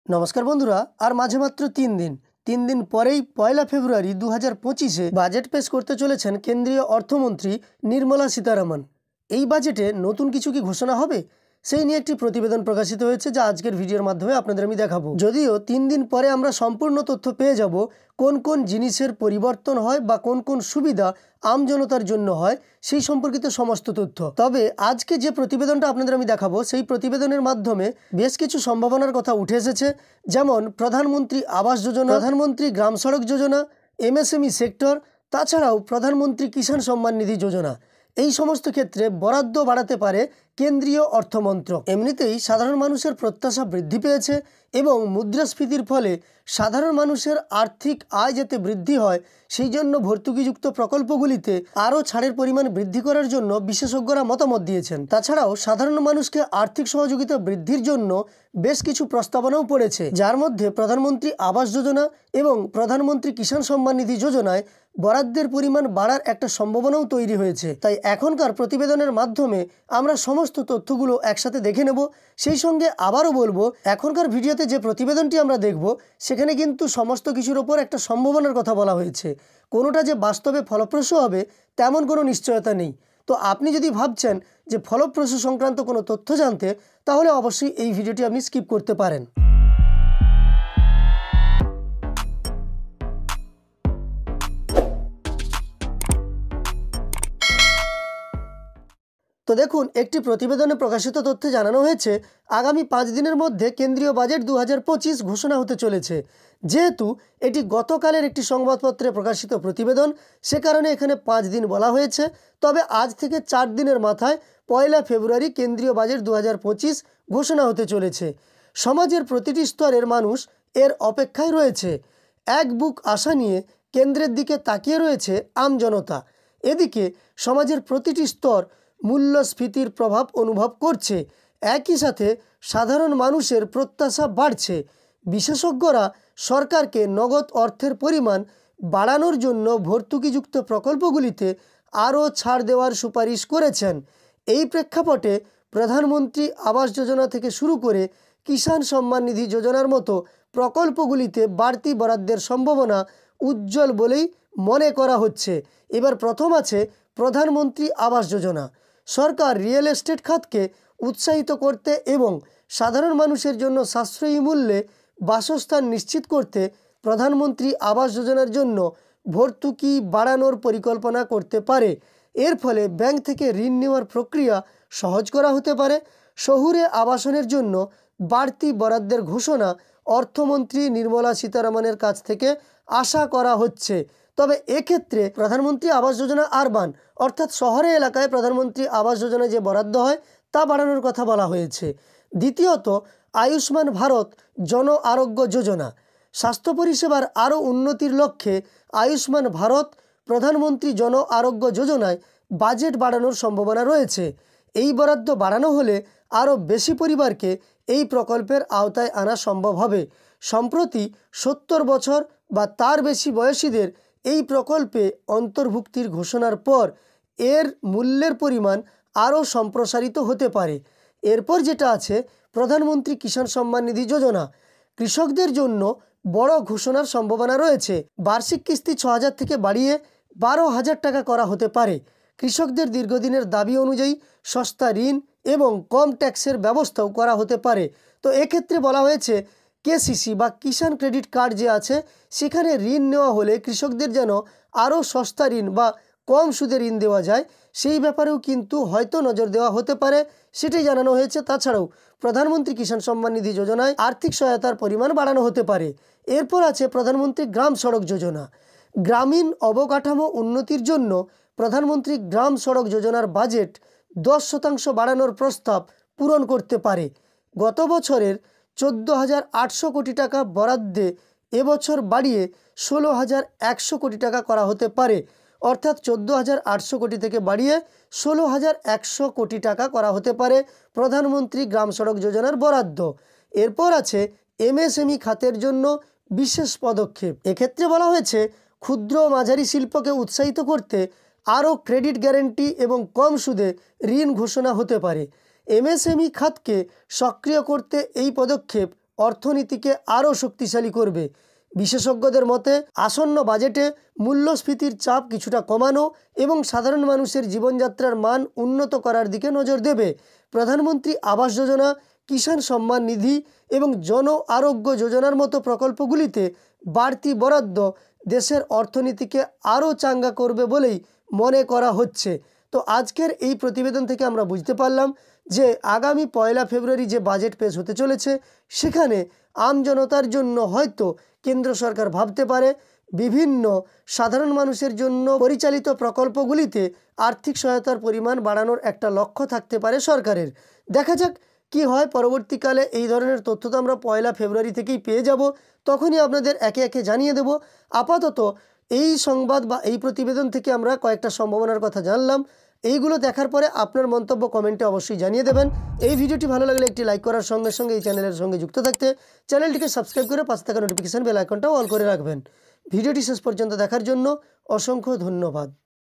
নমস্কার বন্ধুরা, আর মাঝে মাত্র 3 দিন পরেই 1 ফেব্রুয়ারি 2025-এ বাজেট পেশ করতে চলেছেন কেন্দ্রীয় অর্থমন্ত্রী নির্মলা সীতারামন। এই বাজেটে নতুন কিছু কি ঘোষণা হবে সেই নিয়ে একটি প্রতিবেদন প্রকাশিত হয়েছে, যা আজকের ভিডিওর মাধ্যমে আপনাদের আমি দেখাবো। যদিও 3 দিন পরে আমরা সম্পূর্ণ তথ্য পেয়ে যাব কোন কোন জিনিসের পরিবর্তন হয় বা কোন কোন সুবিধা আম জনতার জন্য হয় সেই সম্পর্কিত সমস্ত তথ্য। তবে আজকে যে প্রতিবেদনটা আপনাদের আমি দেখাবো সেই প্রতিবেদনের মাধ্যমে বেশ কিছু সম্ভাবনার কথা উঠে এসেছে, যেমন প্রধানমন্ত্রী আবাস যোজনা, প্রধানমন্ত্রী গ্রাম সড়ক যোজনা, এমএসএমই সেক্টর, তাছাড়াও প্রধানমন্ত্রী কিষাণ সম্মান নিধি যোজনা। এই সমস্ত ক্ষেত্রে বরাদ্দ বাড়াতে পারে কেন্দ্রীয় অর্থমন্ত্রক। এমনিতেই সাধারণ মানুষের প্রত্যাশা বৃদ্ধি পেয়েছে এবং মুদ্রাস্ফীতির ফলে সাধারণ মানুষের আর্থিক আয় যাতে বৃদ্ধি হয় সেই জন্য ভর্তুকিযুক্ত প্রকল্পগুলিতে আরও ছাড়ের পরিমাণ বৃদ্ধি করার জন্য বিশেষজ্ঞরা মতামত দিয়েছেন। তাছাড়াও সাধারণ মানুষকে আর্থিক সহযোগিতা বৃদ্ধির জন্য বেশ কিছু প্রস্তাবনাও পড়েছে, যার মধ্যে প্রধানমন্ত্রী আবাস যোজনা এবং প্রধানমন্ত্রী কিষাণ সম্মান নিধি যোজনায় বরাদ্দের পরিমাণ বাড়ার একটা সম্ভাবনাও তৈরি হয়েছে। তাই এখনকার প্রতিবেদনের মাধ্যমে আমরা সমস্ত তথ্যগুলো একসাথে দেখে নেব। সেই সঙ্গে আবারও বলবো, এখনকার ভিডিওতে যে প্রতিবেদনটি আমরা দেখব সেখানে কিন্তু সমস্ত কিছুর ওপর একটা সম্ভাবনার কথা বলা হয়েছে। কোনোটা যে বাস্তবে ফলপ্রসূ হবে তেমন কোনো নিশ্চয়তা নেই। তো আপনি যদি ভাবছেন যে ফলপ্রসূ সংক্রান্ত কোনো তথ্য জানতে, তাহলে অবশ্যই এই ভিডিওটি আপনি স্কিপ করতে পারেন। তো দেখুন, একটি প্রতিবেদনে প্রকাশিত তথ্যে জানানো হয়েছে আগামী 5 দিনের মধ্যে কেন্দ্রীয় বাজেট 2025 ঘোষণা হতে চলেছে। যেহেতু এটি গতকালের একটি সংবাদপত্রে প্রকাশিত প্রতিবেদন, সে কারণে এখানে 5 দিন বলা হয়েছে। তবে আজ থেকে 4 দিনের মাথায় 1 ফেব্রুয়ারি কেন্দ্রীয় বাজেট 2025 ঘোষণা হতে চলেছে। সমাজের প্রতিটি স্তরের মানুষ এর অপেক্ষায় রয়েছে। এক বুক আশা নিয়ে কেন্দ্রের দিকে তাকিয়ে রয়েছে আম জনতা। এদিকে সমাজের প্রতিটি স্তর মূল্যস্ফীতির প্রভাব অনুভব করছে। একই সাথে সাধারণ মানুষের প্রত্যাশা বাড়ছে। বিশেষজ্ঞরা সরকারকে নগদ অর্থের পরিমাণ বাড়ানোর জন্য ভর্তুকিযুক্ত প্রকল্পগুলিতে আরও ছাড় দেওয়ার সুপারিশ করেছেন। এই প্রেক্ষাপটে প্রধানমন্ত্রী আবাস যোজনা থেকে শুরু করে কিষাণ সম্মান নিধি যোজনার মতো প্রকল্পগুলিতে বাড়তি বরাদ্দের সম্ভাবনা উজ্জ্বল বলেই মনে করা হচ্ছে। এবার প্রথম আছে প্রধানমন্ত্রী আবাস যোজনা। সরকার রিয়েল এস্টেট খাতকে উৎসাহিত করতে এবং সাধারণ মানুষের জন্য সাশ্রয়ী মূল্যে বাসস্থান নিশ্চিত করতে প্রধানমন্ত্রী আবাস যোজনার জন্য ভর্তুকি বাড়ানোর পরিকল্পনা করতে পারে। এর ফলে ব্যাংক থেকে ঋণ নেওয়ার প্রক্রিয়া সহজ করা হতে পারে। শহুরে আবাসনের জন্য বাড়তি বরাদ্দের ঘোষণা অর্থমন্ত্রী নির্মলা সীতারামনের কাছ থেকে আশা করা হচ্ছে। তবে এক্ষেত্রে প্রধানমন্ত্রী আবাস যোজনা আরবান অর্থাৎ শহরে এলাকায় প্রধানমন্ত্রী আবাস যোজনায় যে বরাদ্দ হয় তা বাড়ানোর কথা বলা হয়েছে। দ্বিতীয়ত, আয়ুষ্মান ভারত জন আরোগ্য যোজনা। স্বাস্থ্য পরিষেবার আরও উন্নতির লক্ষ্যে আয়ুষ্মান ভারত প্রধানমন্ত্রী জন আরোগ্য যোজনায় বাজেট বাড়ানোর সম্ভাবনা রয়েছে। এই বরাদ্দ বাড়ানো হলে আরও বেশি পরিবারকে এই প্রকল্পের আওতায় আনা সম্ভব হবে। সম্প্রতি 70 বছর বা তার বেশি বয়সীদের এই প্রকল্পে অন্তর্ভুক্তির ঘোষণার পর এর মূল্যের পরিমাণ আরও সম্প্রসারিত হতে পারে। এরপর যেটা আছে প্রধানমন্ত্রী কিষাণ সম্মান নিধি যোজনা। কৃষকদের জন্য বড় ঘোষণার সম্ভাবনা রয়েছে। বার্ষিক কিস্তি 6,000 থেকে বাড়িয়ে 12,000 টাকা করা হতে পারে। কৃষকদের দীর্ঘদিনের দাবি অনুযায়ী সস্তা ঋণ এবং কম ট্যাক্সের ব্যবস্থাও করা হতে পারে। তো এক্ষেত্রে বলা হয়েছে কেসিসি বা কিষাণ ক্রেডিট কার্ড যে আছে সেখানে ঋণ নেওয়া হলে কৃষকদের যেন আরও সস্তা ঋণ বা কম সুদে ঋণ দেওয়া যায়, সেই ব্যাপারেও কিন্তু হয়তো নজর দেওয়া হতে পারে, সেটাই জানানো হয়েছে। তাছাড়াও প্রধানমন্ত্রী কিষাণ সম্মান নিধি যোজনায় আর্থিক সহায়তার পরিমাণ বাড়ানো হতে পারে। এরপর আছে প্রধানমন্ত্রী গ্রাম সড়ক যোজনা। গ্রামীণ অবকাঠামো উন্নতির জন্য প্রধানমন্ত্রী গ্রাম সড়ক যোজনার বাজেট 10% বাড়ানোর প্রস্তাব পূরণ করতে পারে। গত বছরের 14,800 কোটি টাকা বরাদ্দে এবছর বাড়িয়ে 16,100 কোটি টাকা করা হতে পারে। অর্থাৎ 14,800 কোটি থেকে বাড়িয়ে 16,100 কোটি টাকা করা হতে পারে প্রধানমন্ত্রী গ্রাম সড়ক যোজনার বরাদ্দ। এরপর আছে এমএসএমই খাতের জন্য বিশেষ পদক্ষেপ। এক্ষেত্রে বলা হয়েছে ক্ষুদ্র ও মাঝারি শিল্পকে উৎসাহিত করতে আরও ক্রেডিট গ্যারেন্টি এবং কম সুদে ঋণ ঘোষণা হতে পারে। এমএসএমই খাতকে সক্রিয় করতে এই পদক্ষেপ অর্থনীতিকে আরও শক্তিশালী করবে। বিশেষজ্ঞদের মতে আসন্ন বাজেটে মূল্যস্ফীতির চাপ কিছুটা কমানো এবং সাধারণ মানুষের জীবনযাত্রার মান উন্নত করার দিকে নজর দেবে। প্রধানমন্ত্রী আবাস যোজনা, কিষাণ সম্মান নিধি এবং জন আরোগ্য যোজনার মতো প্রকল্পগুলিতে বাড়তি বরাদ্দ দেশের অর্থনীতিকে আরও চাঙ্গা করবে বলেই মনে করা হচ্ছে। তো আজকের এই প্রতিবেদন থেকে আমরা বুঝতে পারলাম যে আগামী 1 ফেব্রুয়ারি যে বাজেট পেশ হতে চলেছে সেখানে আমজনতার জন্য হয়তো কেন্দ্র সরকার ভাবতে পারে বিভিন্ন সাধারণ মানুষের জন্য পরিচালিত প্রকল্পগুলিতে আর্থিক সহায়তার পরিমাণ বাড়ানোর একটা লক্ষ্য থাকতে পারে সরকারের। দেখা যাক কি হয় পরবর্তীকালে। এই ধরনের তথ্য তো আমরা 1 ফেব্রুয়ারি থেকেই পেয়ে যাব, তখনই আপনাদের একে একে জানিয়ে দেব। আপাতত এই সংবাদ বা এই প্রতিবেদন থেকে আমরা কয়েকটা সম্ভাবনার কথা জানলাম। এইগুলো দেখার পরে আপনার মন্তব্য কমেন্টে অবশ্যই জানিয়ে দেবেন। এই ভিডিওটি ভালো লাগলে একটি লাইক করার সঙ্গে সঙ্গে এই চ্যানেলের সঙ্গে যুক্ত থাকতে চ্যানেলটিকে সাবস্ক্রাইব করে পাশে থাকা নোটিফিকেশন বেল আইকনটাও অল করে রাখবেন। ভিডিওটি শেষ পর্যন্ত দেখার জন্য অসংখ্য ধন্যবাদ।